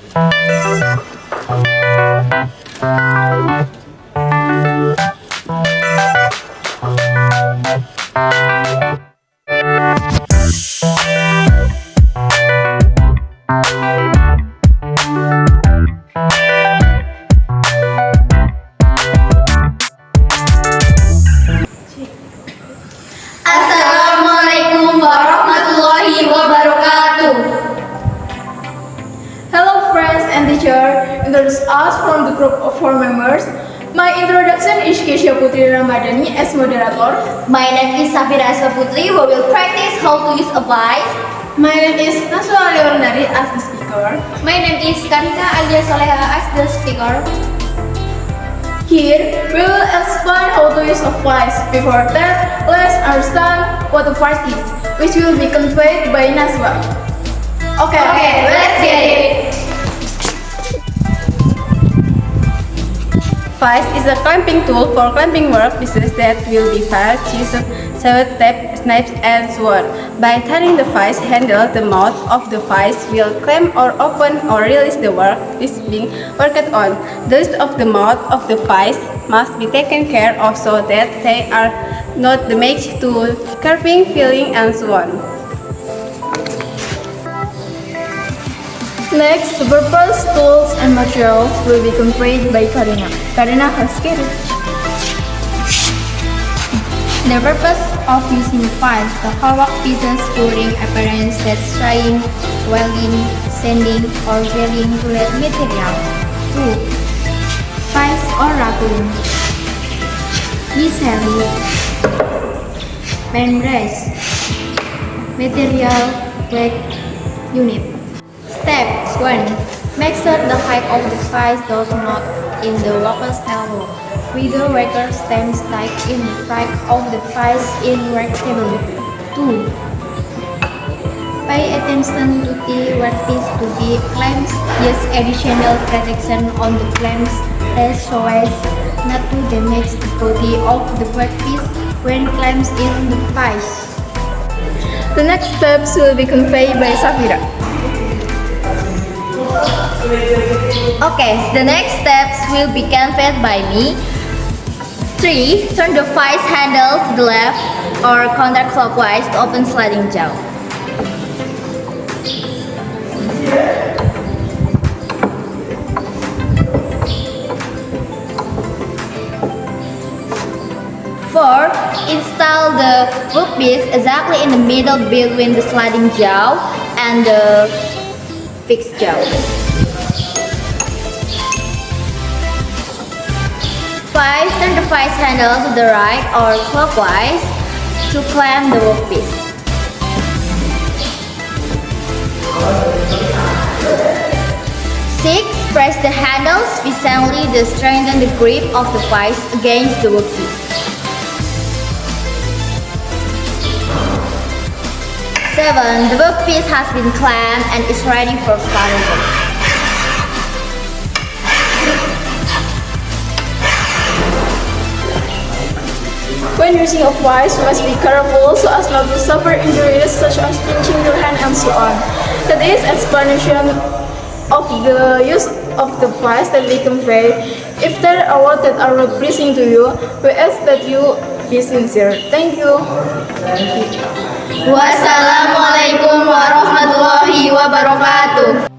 Assalamualaikum warahmatullahi wabarakatuh. Hello friends and teacher, introduce us from the group of 4 members. My introduction is Keyza Putri Rahmadani as moderator. My name is Safira Assyifa Putri. We will practice how to use a vise. My name is Nasywa Aliya Wulandari as the speaker. My name is Karina Alya Soleha as the speaker. Here, we will explain how to use a vise. Before that, let's understand what a vise is, which will be conveyed by Nasywa. Okay, let's get it. Vise is a clamping tool for clamping workpieces that will be filed, chiseled, sewed, taped, sniped, and so on. By turning the vise handle, the mouth of the vise will clamp or open or release the workpiece being worked on. The lips of the mouth of the vise must be taken care of so that they are not damaged to carving, filling, and so on. Next, the purpose, tools, and materials will be conveyed by Karina. Karina has carried. The purpose of using a vise to hold workpieces during appearance that's drying, welding, sanding, or drilling to let material. 2. Vise or raccoon. Chiseled. Paintbrush. Material black unit. Step 1. Make sure the height of the vise does not in the worker's elbow. With the worker stands tight in the front of the vise in work table. 2. Pay attention to the workpiece to the clamps. Use additional protection on the clamps so as not to damage the body of the workpiece when clamps in the vise. The next steps will be conveyed by Safira. Okay, the next steps will be conveyed by me. 3. Turn the vise handle to the left or counterclockwise to open sliding jaw. 4. Install the workpiece exactly in the middle between the sliding jaw and the fixed jaw. 5. Turn the vise handle to the right or clockwise to clamp the workpiece. 6. Press the handle sufficiently to strengthen the grip of the vise against the workpiece. 7. The workpiece has been clamped and is ready for firing. When using a vise, you must be careful so as not to suffer injuries such as pinching your hand and so on. That is explanation of the use of the vise that we convey. If there are words that are not pleasing to you, we ask that you be sincere. Thank you. Wassalamualaikum warahmatullahi wabarakatuh.